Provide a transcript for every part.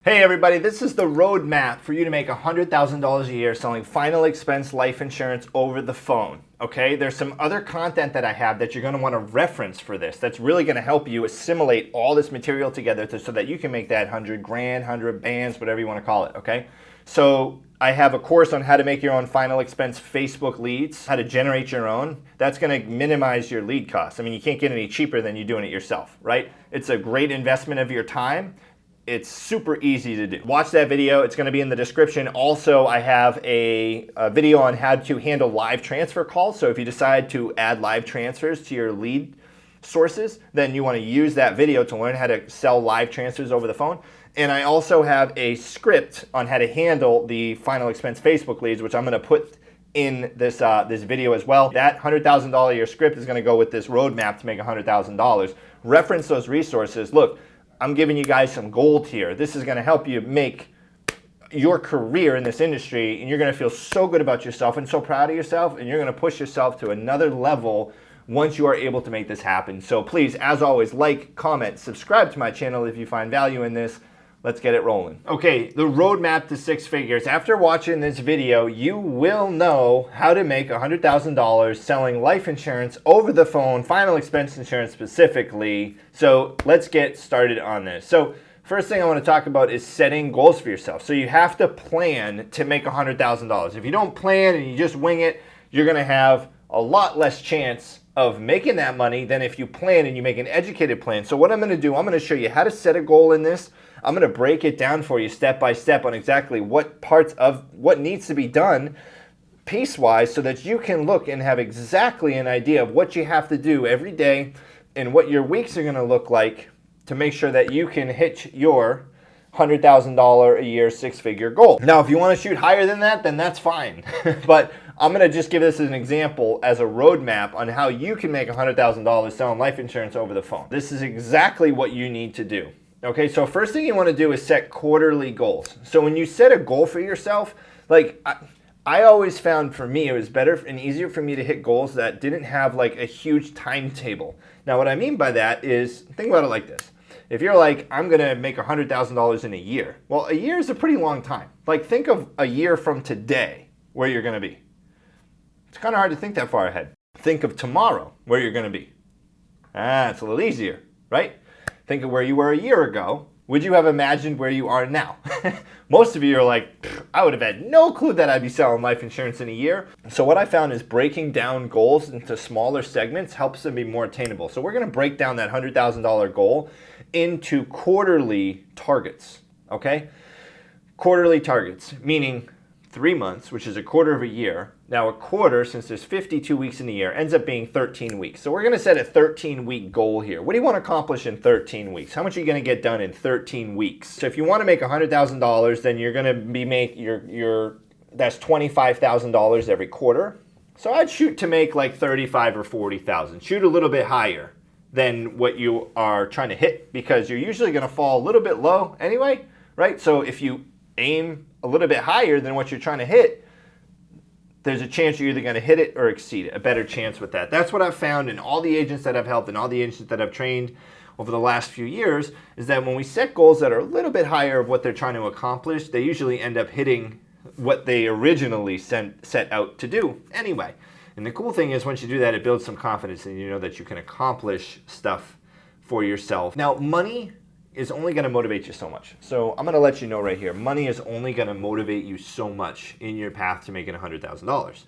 Hey everybody, this is the roadmap for you to make $100,000 a year selling final expense life insurance over the phone. Okay, there's some other content that I have that you're going to want to reference for this. That's really going to help you assimilate all this material together so that you can make that 100 grand, 100 bands, whatever you want to call it. Okay, so I have a course on how to make your own final expense Facebook leads, how to generate your own. That's going to minimize your lead costs. I mean, you can't get any cheaper than you doing it yourself, right? It's a great investment of your time. It's super easy to do. Watch that video. It's going to be in the description. Also, I have a video on how to handle live transfer calls. So if you decide to add live transfers to your lead sources, then you want to use that video to learn how to sell live transfers over the phone. And I also have a script on how to handle the final expense Facebook leads, which I'm going to put in this this video as well. That $100,000 a year script is going to go with this roadmap to make $100,000. Reference those resources. Look, I'm giving you guys some gold here. This is going to help you make your career in this industry, and you're going to feel so good about yourself and so proud of yourself, and you're going to push yourself to another level once you are able to make this happen. So please, as always, like, comment, subscribe to my channel if you find value in this. Let's get it rolling. Okay, the roadmap to six figures. After watching this video, you will know how to make $100,000 selling life insurance over the phone, final expense insurance specifically. So let's get started on this. So first thing I want to talk about is setting goals for yourself. So you have to plan to make $100,000. If you don't plan and you just wing it, you're going to have a lot less chance of making that money than if you plan and you make an educated plan. So what I'm going to do, I'm going to show you how to set a goal in this. I'm going to break it down for you step by step on exactly what parts of what needs to be done piecewise so that you can look and have exactly an idea of what you have to do every day and what your weeks are going to look like to make sure that you can hit your $100,000 a year six-figure goal. Now, if you want to shoot higher than that, then that's fine. But I'm going to just give this as an example as a roadmap on how you can make $100,000 selling life insurance over the phone. This is exactly what you need to do. Okay, so first thing you want to do is set quarterly goals. So when you set a goal for yourself, like I always found for me, it was better and easier for me to hit goals that didn't have like a huge timetable. Now what I mean by that is, think about it like this. If you're like, I'm going to make $100,000 in a year. Well, a year is a pretty long time. Like think of a year from today where you're going to be. It's kind of hard to think that far ahead. Think of tomorrow where you're going to be. It's a little easier, right? Think of where you were a year ago. Would you have imagined where you are now? Most of you are like, I would have had no clue that I'd be selling life insurance in a year. So what I found is breaking down goals into smaller segments helps them be more attainable. So we're going to break down that $100,000 goal into quarterly targets, okay? Quarterly targets, meaning 3 months, which is a quarter of a year. Now a quarter, since there's 52 weeks in a year, ends up being 13 weeks. So we're going to set a 13-week goal here. What do you want to accomplish in 13 weeks? How much are you going to get done in 13 weeks? So if you want to make $100,000, then you're going to be that's $25,000 every quarter. So I'd shoot to make like 35 or 40,000. Shoot a little bit higher than what you are trying to hit because you're usually going to fall a little bit low anyway, right? So if you aim a little bit higher than what you're trying to hit, there's a chance you're either going to hit it or exceed it, a better chance with that. That's what I've found in all the agents that I've helped and all the agents that I've trained over the last few years is that when we set goals that are a little bit higher of what they're trying to accomplish, they usually end up hitting what they originally set out to do anyway. And the cool thing is once you do that, it builds some confidence and you know that you can accomplish stuff for yourself. Now, money is only going to motivate you so much. So I'm going to let you know right here, money is only going to motivate you so much in your path to making $100,000.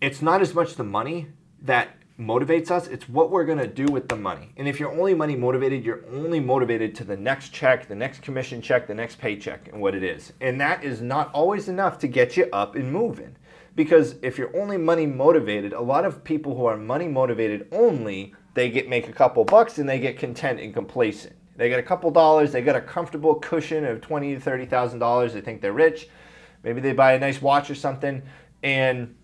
It's not as much the money that motivates us, it's what we're going to do with the money. And if you're only money motivated, you're only motivated to the next check, the next commission check, the next paycheck and what it is. And that is not always enough to get you up and moving. Because if you're only money motivated, a lot of people who are money motivated only, they make a couple bucks and they get content and complacent. They get a couple dollars, they got a comfortable cushion of $20,000 to $30,000. They think they're rich. Maybe they buy a nice watch or something and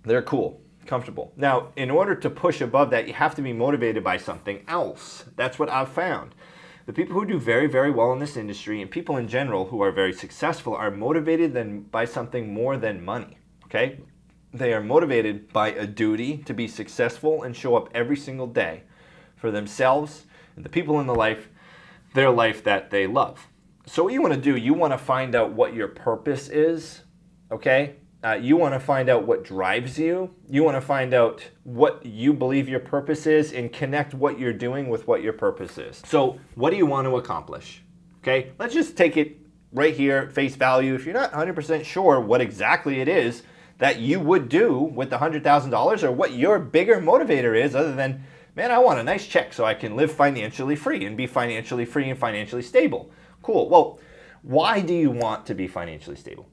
they're cool, comfortable. Now, in order to push above that, you have to be motivated by something else. That's what I've found. The people who do very, very well in this industry and people in general who are very successful are motivated by something more than money, okay? They are motivated by a duty to be successful and show up every single day for themselves and the people in the life their life that they love. So what you want to do, you want to find out what your purpose is, okay? You want to find out what drives you. You want to find out what you believe your purpose is and connect what you're doing with what your purpose is. So what do you want to accomplish? Okay, let's just take it right here at face value. If you're not 100% sure what exactly it is that you would do with the $100,000 or what your bigger motivator is other than, man, I want a nice check so I can live financially free and be financially free and financially stable. Cool. Well, why do you want to be financially stable?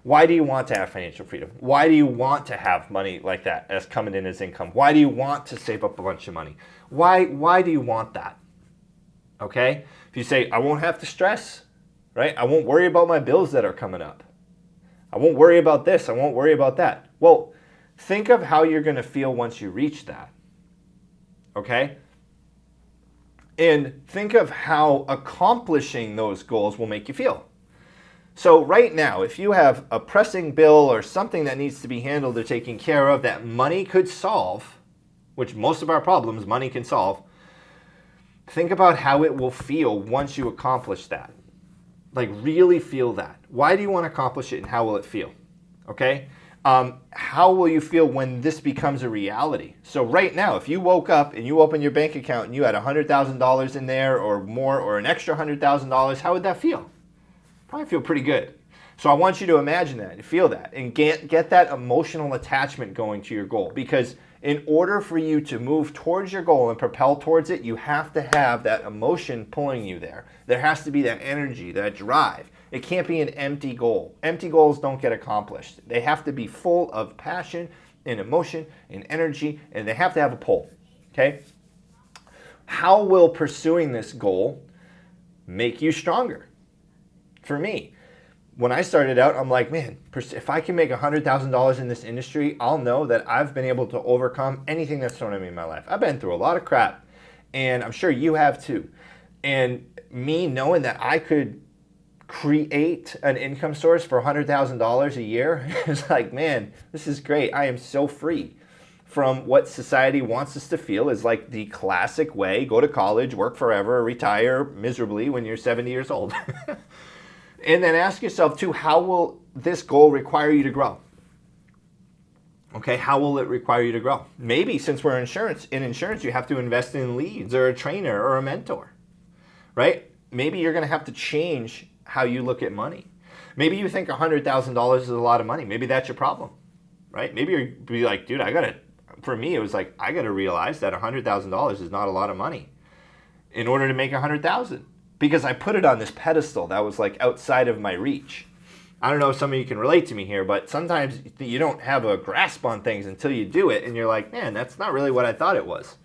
Why do you want to have financial freedom? Why do you want to have money like that as coming in as income? Why do you want to save up a bunch of money? Why do you want that? Okay? If you say, I won't have to stress, right? I won't worry about my bills that are coming up. I won't worry about this. I won't worry about that. Well, think of how you're going to feel once you reach that. Okay? And think of how accomplishing those goals will make you feel. So right now, if you have a pressing bill or something that needs to be handled or taken care of that money could solve, which most of our problems money can solve, think about how it will feel once you accomplish that. Like really feel that. Why do you want to accomplish it and how will it feel? Okay? How will you feel when this becomes a reality? So right now, if you woke up and you opened your bank account and you had $100,000 in there or more or an extra $100,000, how would that feel? Probably feel pretty good. So I want you to imagine that, feel that, and get that emotional attachment going to your goal. Because in order for you to move towards your goal and propel towards it, you have to have that emotion pulling you there. There has to be that energy, that drive. It can't be an empty goal. Empty goals don't get accomplished. They have to be full of passion and emotion and energy, and they have to have a pull. Okay? How will pursuing this goal make you stronger? For me, when I started out, I'm like, man, if I can make $100,000 in this industry, I'll know that I've been able to overcome anything that's thrown at me in my life. I've been through a lot of crap, and I'm sure you have too. And me knowing that I could create an income source for $100,000 a year is like, man, this is great. I am so free from what society wants us to feel is like the classic way: go to college, work forever, retire miserably when you're 70 years old. And then ask yourself too, how will this goal require you to grow? Okay, how will it require you to grow? Maybe since we're in insurance, you have to invest in leads or a trainer or a mentor, right? Maybe you're going to have to change how you look at money. Maybe you think $100,000 is a lot of money. Maybe that's your problem, right? Maybe you'll be like, dude, for me, it was like, I got to realize that $100,000 is not a lot of money in order to make $100,000. Because I put it on this pedestal that was like outside of my reach. I don't know if some of you can relate to me here, but sometimes you don't have a grasp on things until you do it, and you're like, man, that's not really what I thought it was.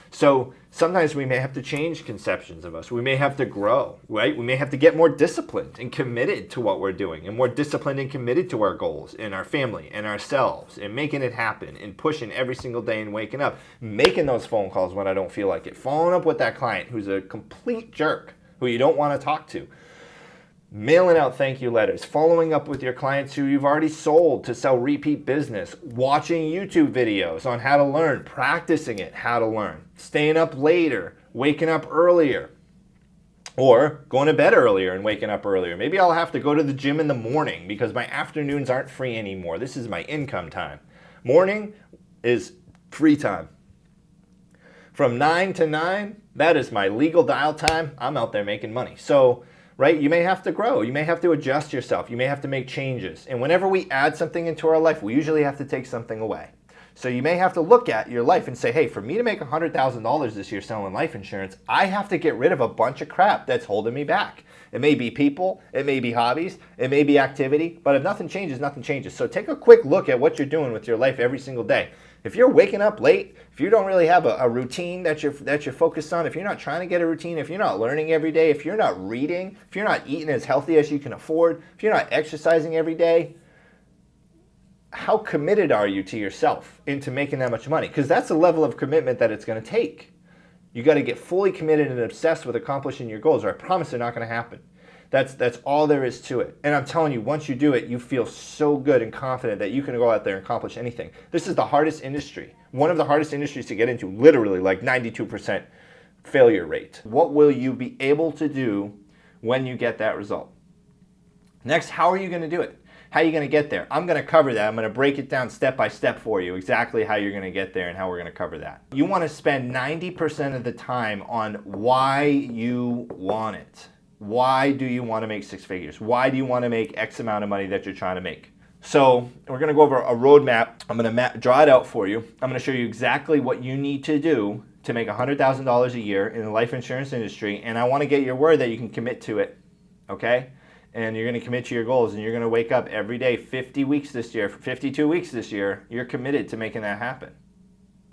So sometimes we may have to change conceptions of us. We may have to grow, right? We may have to get more disciplined and committed to what we're doing, and more disciplined and committed to our goals and our family and ourselves, and making it happen and pushing every single day and waking up, making those phone calls when I don't feel like it, following up with that client who's a complete jerk, who you don't want to talk to, mailing out thank you letters, following up with your clients who you've already sold to sell repeat business, watching YouTube videos on how to learn, practicing it, how to learn, staying up later, waking up earlier, or going to bed earlier and waking up earlier. Maybe I'll have to go to the gym in the morning because my afternoons aren't free anymore. This is my income time. Morning is free time. From 9 to 9, that is my legal dial time. I'm out there making money. So, right, you may have to grow. You may have to adjust yourself. You may have to make changes. And whenever we add something into our life, we usually have to take something away. So you may have to look at your life and say, hey, for me to make $100,000 this year selling life insurance, I have to get rid of a bunch of crap that's holding me back. It may be people, it may be hobbies, it may be activity, but if nothing changes, nothing changes. So take a quick look at what you're doing with your life every single day. If you're waking up late, if you don't really have a routine that you're focused on, if you're not trying to get a routine, if you're not learning every day, if you're not reading, if you're not eating as healthy as you can afford, if you're not exercising every day, how committed are you to yourself into making that much money? Because that's the level of commitment that it's going to take. You got to get fully committed and obsessed with accomplishing your goals, or I promise they're not going to happen. That's all there is to it. And I'm telling you, once you do it, you feel so good and confident that you can go out there and accomplish anything. This is the hardest industry, one of the hardest industries to get into, literally like 92% failure rate. What will you be able to do when you get that result? Next, how are you going to do it? How are you going to get there? I'm going to cover that. I'm going to break it down step by step for you, exactly how you're going to get there and how we're going to cover that. You want to spend 90% of the time on why you want it. Why do you want to make six figures? Why do you want to make X amount of money that you're trying to make? So we're going to go over a roadmap. I'm going to draw it out for you. I'm going to show you exactly what you need to do to make $100,000 a year in the life insurance industry, and I want to get your word that you can commit to it, okay? And you're going to commit to your goals, and you're going to wake up every day 50 weeks this year, 52 weeks this year. You're committed to making that happen,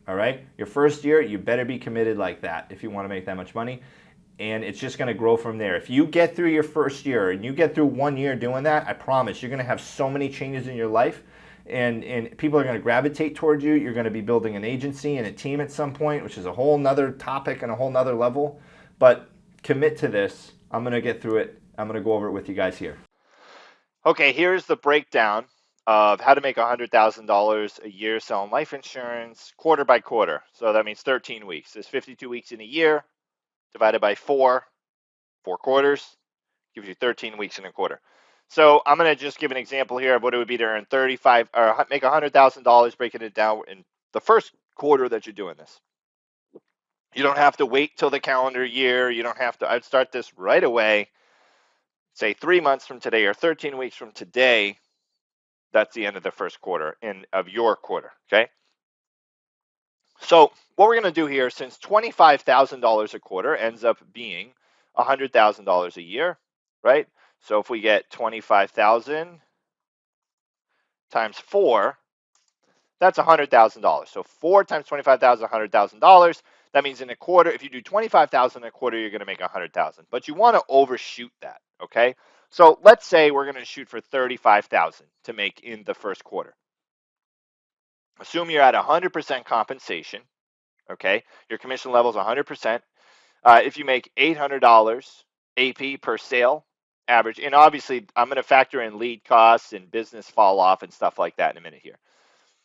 all right? Your first year, you better be committed like that if you want to make that much money, and it's just going to grow from there. If you get through your first year and you get through 1 year doing that, I promise you're going to have so many changes in your life, and people are going to gravitate towards you. You're going to be building an agency and a team at some point, which is a whole nother topic and a whole nother level, but commit to this. I'm going to get through it. I'm going to go over it with you guys here. Okay, here's the breakdown of how to make $100,000 a year selling life insurance quarter by quarter. So that means 13 weeks. There's 52 weeks in a year divided by 4 quarters, gives you 13 weeks in a quarter. So I'm going to just give an example here of what it would be to earn 35 or make $100,000, breaking it down in the first quarter that you're doing this. You don't have to wait till the calendar year. You don't have to. I'd start this right away. Say 3 months from today or 13 weeks from today, that's the end of the first quarter of your quarter, okay? So what we're going to do here, since $25,000 a quarter ends up being $100,000 a year, right? So if we get 25,000 times 4, that's $100,000. So 4 times 25,000, $100,000. That means in a quarter, if you do 25,000 a quarter, you're going to make 100,000. But you want to overshoot that, okay? So let's say we're going to shoot for 35,000 to make in the first quarter. Assume you're at 100% compensation, okay? Your commission level is 100%. If you make $800 AP per sale, average, and obviously I'm going to factor in lead costs and business fall off and stuff like that in a minute here.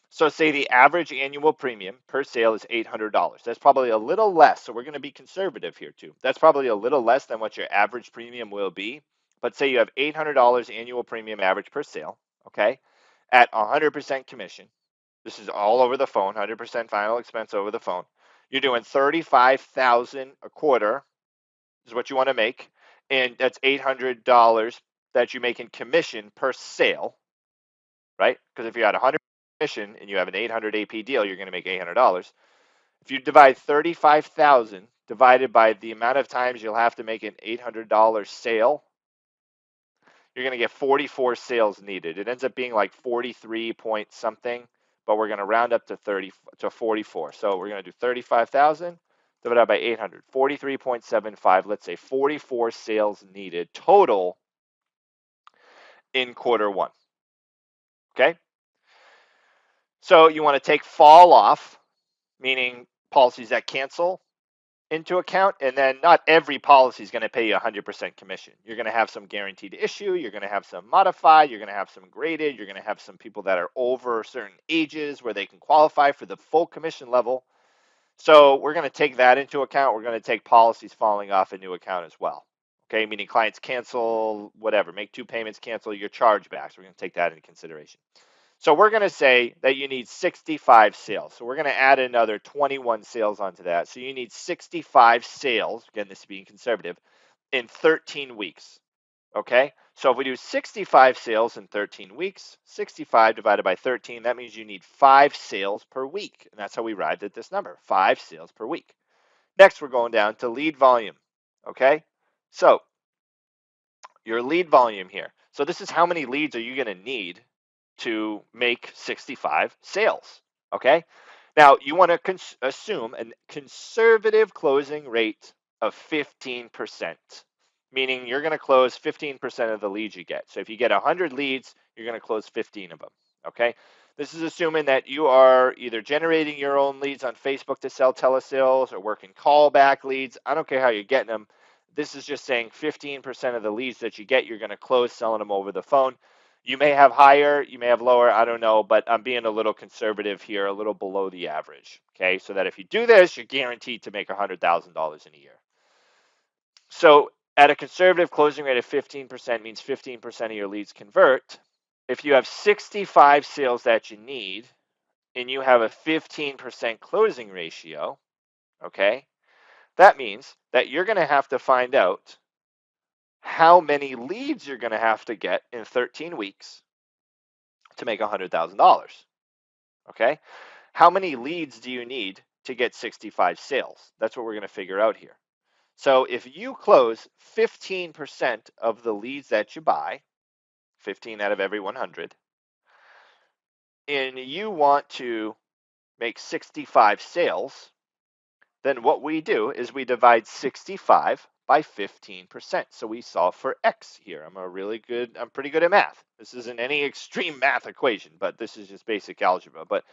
So say the average annual premium per sale is $800. That's probably a little less. So we're going to be conservative here too. That's probably a little less than what your average premium will be. But say you have $800 annual premium average per sale, okay, at 100% commission. This is all over the phone, 100% final expense over the phone. You're doing $35,000 a quarter is what you want to make. And that's $800 that you make in commission per sale, right? Because if you're at 100 commission and you have an 800 AP deal, you're going to make $800. If you divide 35,000 divided by the amount of times you'll have to make an $800 sale, you're going to get 44 sales needed. It ends up being like 43 point something, but we're going to round up to 44. So we're going to do 35,000 divided by 800, 43.75. Let's say 44 sales needed total in quarter one. Okay. So you want to take fall off, meaning policies that cancel, into account, and then not every policy is going to pay you 100% commission. You're going to have some guaranteed issue, you're going to have some modified, you're going to have some graded, you're going to have some people that are over certain ages where they can qualify for the full commission level. So we're going to take that into account. We're going to take policies falling off into account as well. Okay, meaning clients cancel, whatever, make 2 payments, cancel your chargebacks. We're going to take that into consideration. So we're going to say that you need 65 sales. So we're going to add another 21 sales onto that. So you need 65 sales, again, this is being conservative, in 13 weeks. Okay, so if we do 65 sales in 13 weeks, 65 divided by 13, that means you need 5 sales per week. And that's how we arrived at this number, 5 sales per week. Next, we're going down to lead volume. Okay, so your lead volume here. So this is how many leads are you going to need to make 65 sales, okay? Now, you want to assume a conservative closing rate of 15%, meaning you're going to close 15% of the leads you get. So if you get 100 leads, you're going to close 15 of them, okay? This is assuming that you are either generating your own leads on Facebook to sell telesales or working callback leads. I don't care how you're getting them. This is just saying 15% of the leads that you get, you're going to close selling them over the phone. You may have higher, you may have lower, I don't know, but I'm being a little conservative here, a little below the average. Okay, so that if you do this, you're guaranteed to make $100,000 in a year. So at a conservative closing rate of 15% means 15% of your leads convert. If you have 65 sales that you need and you have a 15% closing ratio, okay, that means that you're going to have to find out how many leads you're going to have to get in 13 weeks to make $100,000. Okay, how many leads do you need to get 65 sales? That's what we're going to figure out here. So if you close 15% of the leads that you buy, 15 out of every 100, and you want to make 65 sales, then what we do is we divide 65 by 15%. So we solve for X here. I'm pretty good at math. This isn't any extreme math equation, but this is just basic algebra. But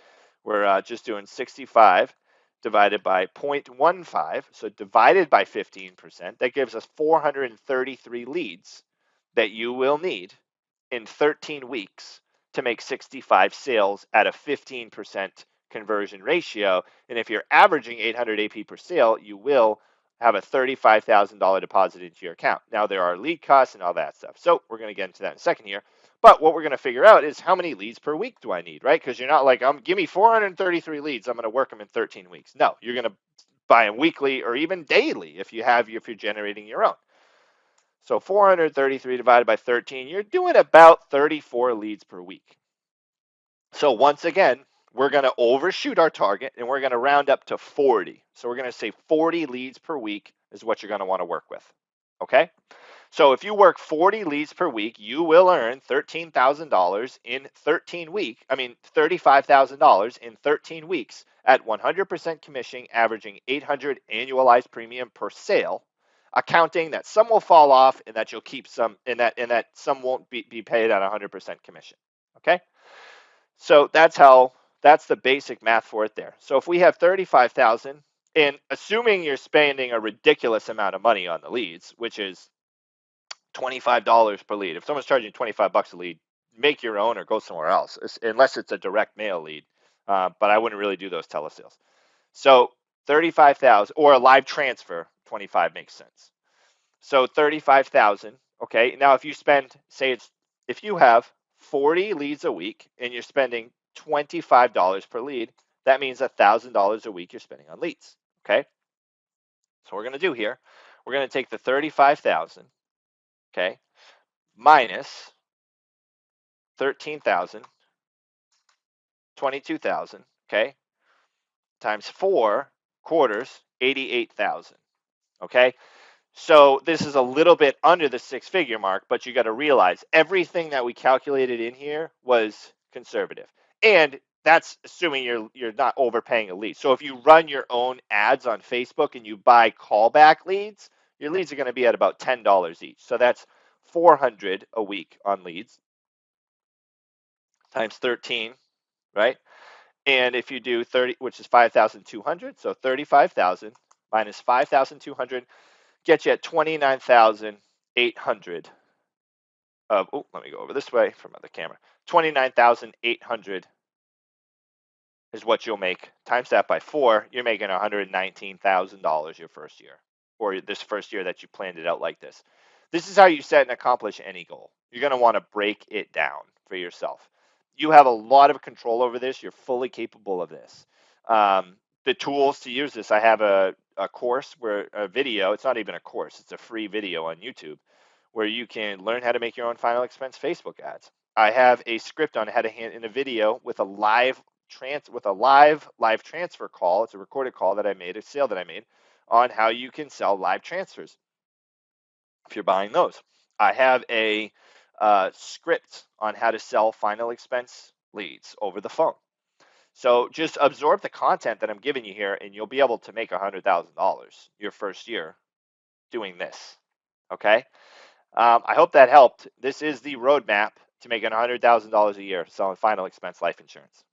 we're just doing 65 divided by 0.15, so divided by 15%, that gives us 433 leads that you will need in 13 weeks to make 65 sales at a 15% conversion ratio. And if you're averaging 800 AP per sale, you will have a $35,000 deposit into your account. Now, there are lead costs and all that stuff. So we're going to get into that in a second here. But what we're going to figure out is how many leads per week do I need, right? Because you're not like, give me 433 leads, I'm going to work them in 13 weeks. No, you're going to buy them weekly or even daily if you're generating your own. So 433 divided by 13, you're doing about 34 leads per week. So once again, we're going to overshoot our target and we're going to round up to 40. So we're going to say 40 leads per week is what you're going to want to work with. Okay? So if you work 40 leads per week, you will earn $13,000 in 13 weeks. $35,000 in 13 weeks at 100% commission, averaging 800 annualized premium per sale, accounting that some will fall off and that you'll keep some, and that some won't be paid at 100% commission. Okay? So that's the basic math for it there. So if we have 35,000, and assuming you're spending a ridiculous amount of money on the leads, which is $25 per lead. If someone's charging $25 a lead, make your own or go somewhere else, unless it's a direct mail lead. But I wouldn't really do those telesales. So 35,000 or a live transfer, 25 makes sense. So 35,000. Okay. Now, if you spend, if you have 40 leads a week and you're spending $25 per lead, that means $1,000 a week you're spending on leads. Okay. So what we're going to do here, we're going to take the 35,000. Okay, minus 13,000, 22,000, okay, times 4 quarters, 88,000, okay? So this is a little bit under the six-figure mark, but you got to realize everything that we calculated in here was conservative. And that's assuming you're not overpaying a lead. So if you run your own ads on Facebook and you buy callback leads, your leads are going to be at about $10 each. So that's 400 a week on leads times 13, right? And if you do 30, which is 5,200, so 35,000 minus 5,200 gets you at 29,800. Let me go over this way from the camera. 29,800 is what you'll make. Times that by 4, you're making $119,000 your first year, or this first year that you planned it out like this. This is how you set and accomplish any goal. You're going to want to break it down for yourself. You have a lot of control over this. You're fully capable of this. The tools to use this, I have a course where a video, it's not even a course, it's a free video on YouTube where you can learn how to make your own final expense Facebook ads. I have a script on how to in a video with a live transfer call. It's a recorded call that I made, a sale that I made on how you can sell live transfers if you're buying those. I have a script on how to sell final expense leads over the phone. So just absorb the content that I'm giving you here, and you'll be able to make $100,000 your first year doing this. Okay? I hope that helped. This is the roadmap to making $100,000 a year selling final expense life insurance.